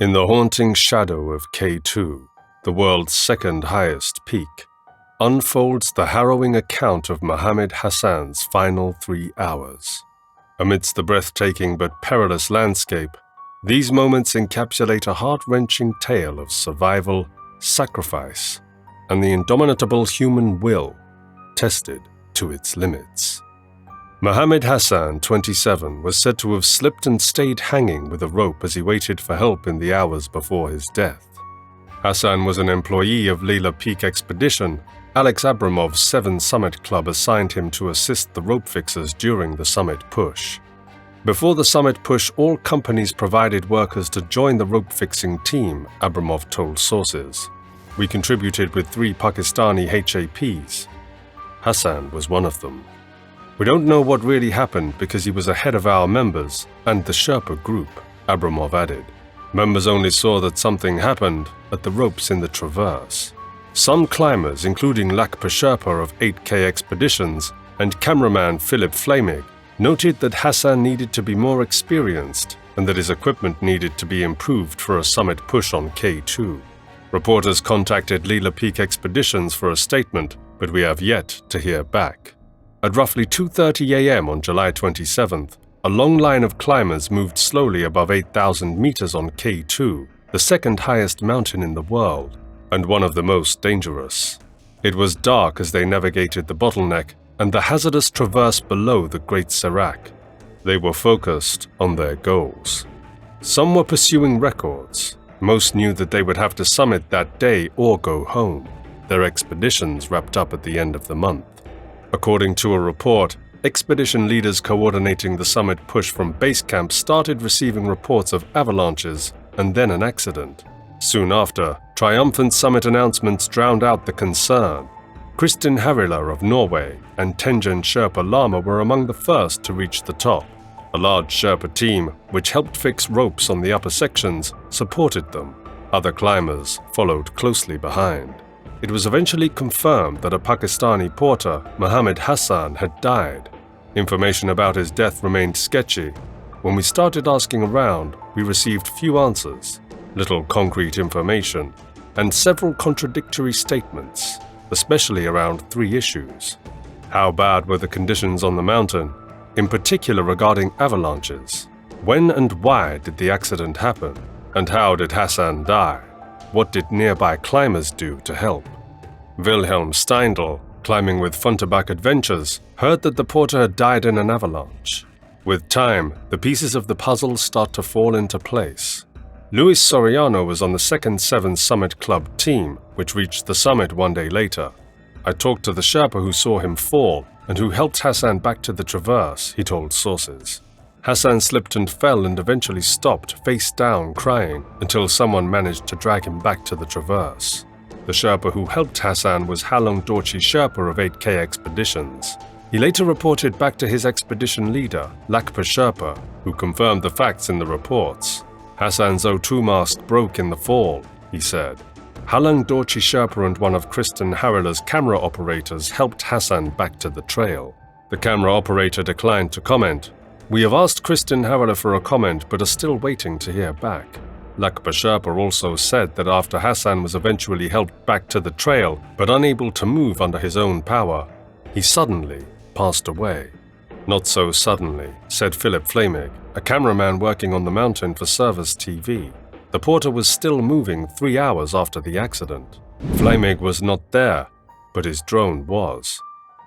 In the haunting shadow of K2, the world's second highest peak, unfolds the harrowing account of Muhammad Hassan's final 3 hours. Amidst the breathtaking but perilous landscape, these moments encapsulate a heart-wrenching tale of survival, sacrifice, and the indomitable human will tested to its limits. Muhammad Hassan, 27, was said to have slipped and stayed hanging with a rope as he waited for help in the hours before his death. Hassan was an employee of Lila Peak Expedition. Alex Abramov's 7 Summit Club assigned him to assist the rope fixers during the summit push. Before the summit push, all companies provided workers to join the rope fixing team, Abramov told sources. We contributed with 3 Pakistani HAPs. Hassan was one of them. We don't know what really happened because he was ahead of our members and the Sherpa group, Abramov added. Members only saw that something happened at the ropes in the traverse. Some climbers, including Lakpa Sherpa of 8K Expeditions and cameraman Philip Flamig, noted that Hassan needed to be more experienced and that his equipment needed to be improved for a summit push on K2. Reporters contacted Lila Peak Expeditions for a statement, but we have yet to hear back. At roughly 2:30 a.m. on July 27th, a long line of climbers moved slowly above 8,000 meters on K2, the second highest mountain in the world, and one of the most dangerous. It was dark as they navigated the Bottleneck and the hazardous traverse below the Great Serac. They were focused on their goals. Some were pursuing records. Most knew that they would have to summit that day or go home. Their expeditions wrapped up at the end of the month. According to a report, expedition leaders coordinating the summit push from base camp started receiving reports of avalanches and then an accident. Soon after, triumphant summit announcements drowned out the concern. Kristin Harila of Norway and Tenjen Sherpa Lama were among the first to reach the top. A large Sherpa team, which helped fix ropes on the upper sections, supported them. Other climbers followed closely behind. It was eventually confirmed that a Pakistani porter, Muhammad Hassan, had died. Information about his death remained sketchy. When we started asking around, we received few answers, little concrete information, and several contradictory statements, especially around 3 issues. How bad were the conditions on the mountain, in particular regarding avalanches? When and why did the accident happen? And how did Hassan die? What did nearby climbers do to help? Wilhelm Steindl, climbing with Funterback Adventures, heard that the porter had died in an avalanche. With time, the pieces of the puzzle start to fall into place. Luis Soriano was on the second 7 Summit Club team, which reached the summit 1 day later. I talked to the Sherpa who saw him fall and who helped Hassan back to the traverse, he told sources. Hassan slipped and fell and eventually stopped, face down, crying, until someone managed to drag him back to the traverse. The Sherpa who helped Hassan was Halong Dorchi Sherpa of 8K Expeditions. He later reported back to his expedition leader, Lakpa Sherpa, who confirmed the facts in the reports. Hassan's O2 mask broke in the fall, he said. Halong Dorchi Sherpa and one of Kristin Harila's camera operators helped Hassan back to the trail. The camera operator declined to comment. We have asked Kristin Harila for a comment but are still waiting to hear back. Lakpa Sherpa also said that after Hassan was eventually helped back to the trail but unable to move under his own power, he suddenly passed away. Not so suddenly, said Philip Flamig, a cameraman working on the mountain for Service TV. The porter was still moving 3 hours after the accident. Flamig was not there, but his drone was.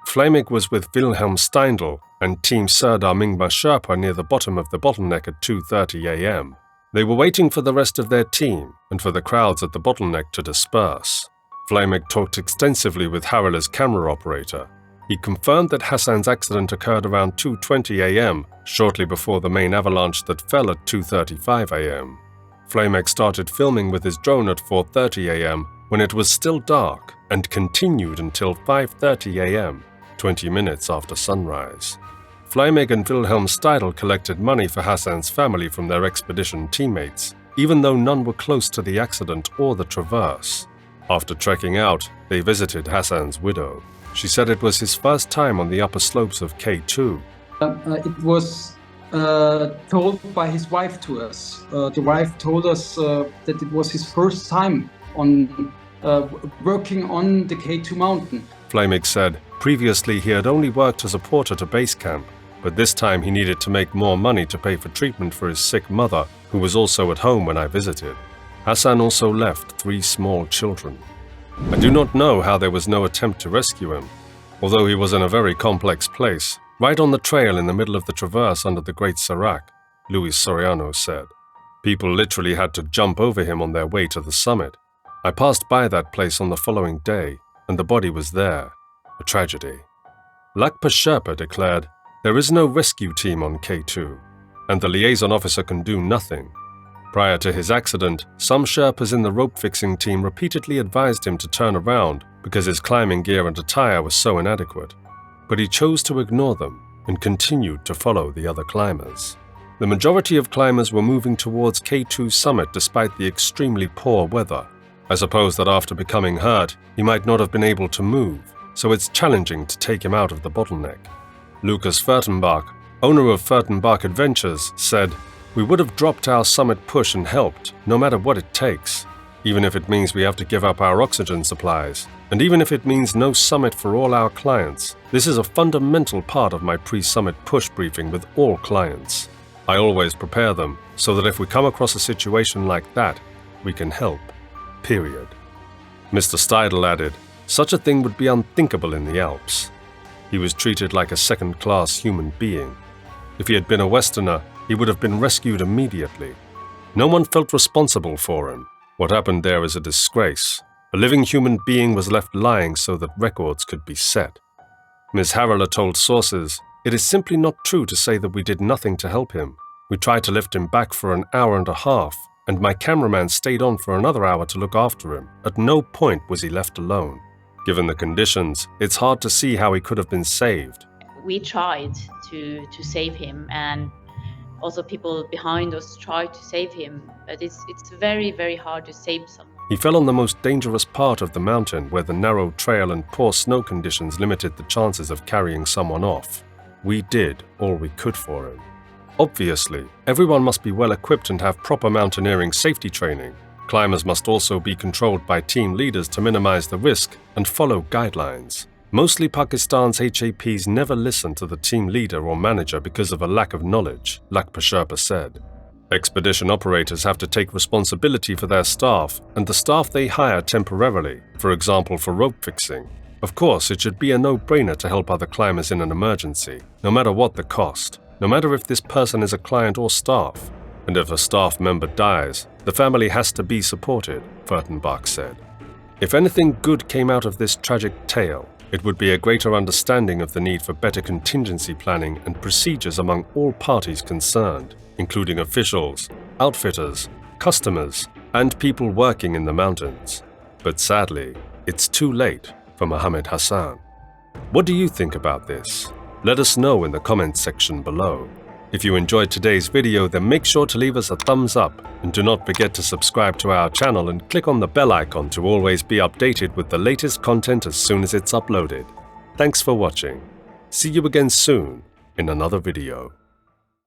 Flamig was with Wilhelm Steindl and Team Serdar Mingma Sherpa near the bottom of the Bottleneck at 2:30 a.m. They were waiting for the rest of their team and for the crowds at the Bottleneck to disperse. Flamig talked extensively with Harila's camera operator. He confirmed that Hassan's accident occurred around 2:20 a.m., shortly before the main avalanche that fell at 2:35 a.m. Flamig started filming with his drone at 4:30 a.m. when it was still dark and continued until 5:30 a.m., 20 minutes after sunrise. Flamig and Wilhelm Steindl collected money for Hassan's family from their expedition teammates, even though none were close to the accident or the traverse. After trekking out, they visited Hassan's widow. She said it was his first time on the upper slopes of K2. It was told by his wife to us. The wife told us that it was his first time on working on the K2 mountain. Flamig said previously he had only worked as a porter to base camp, but this time he needed to make more money to pay for treatment for his sick mother, who was also at home when I visited. Hassan also left 3 small children. I do not know how there was no attempt to rescue him, although he was in a very complex place, right on the trail in the middle of the traverse under the Great Serac, Luis Soriano said. People literally had to jump over him on their way to the summit. I passed by that place on the following day, and the body was there. A tragedy. Lakpa Sherpa declared, "There is no rescue team on K2, and the liaison officer can do nothing." Prior to his accident, some Sherpas in the rope-fixing team repeatedly advised him to turn around because his climbing gear and attire was so inadequate. But he chose to ignore them and continued to follow the other climbers. The majority of climbers were moving towards K2's summit despite the extremely poor weather. I suppose that after becoming hurt, he might not have been able to move, so it's challenging to take him out of the bottleneck. Lucas Furtenbach, owner of Furtenbach Adventures, said, "We would have dropped our summit push and helped, no matter what it takes, even if it means we have to give up our oxygen supplies, and even if it means no summit for all our clients. This is a fundamental part of my pre-summit push briefing with all clients. I always prepare them so that if we come across a situation like that, we can help. Period." Mr. Steidl added, "Such a thing would be unthinkable in the Alps. He was treated like a second-class human being. If he had been a Westerner, he would have been rescued immediately. No one felt responsible for him. What happened there is a disgrace. A living human being was left lying so that records could be set." Ms. Harrowing told sources, "It is simply not true to say that we did nothing to help him. We tried to lift him back for an hour and a half, and my cameraman stayed on for another hour to look after him. At no point was he left alone. Given the conditions, it's hard to see how he could have been saved." We tried to save him, and also people behind us tried to save him, but it's very, very hard to save someone. He fell on the most dangerous part of the mountain where the narrow trail and poor snow conditions limited the chances of carrying someone off. We did all we could for him. Obviously, everyone must be well equipped and have proper mountaineering safety training. Climbers must also be controlled by team leaders to minimize the risk and follow guidelines. Mostly Pakistan's HAPs never listen to the team leader or manager because of a lack of knowledge, Lakpa Sherpa said. Expedition operators have to take responsibility for their staff and the staff they hire temporarily, for example for rope fixing. Of course, it should be a no-brainer to help other climbers in an emergency, no matter what the cost, no matter if this person is a client or staff. And if a staff member dies, the family has to be supported, Furtenbach said. If anything good came out of this tragic tale, it would be a greater understanding of the need for better contingency planning and procedures among all parties concerned, including officials, outfitters, customers, and people working in the mountains. But sadly, it's too late for Muhammad Hassan. What do you think about this? Let us know in the comments section below. If you enjoyed today's video, then make sure to leave us a thumbs up and do not forget to subscribe to our channel and click on the bell icon to always be updated with the latest content as soon as it's uploaded. Thanks for watching. See you again soon in another video.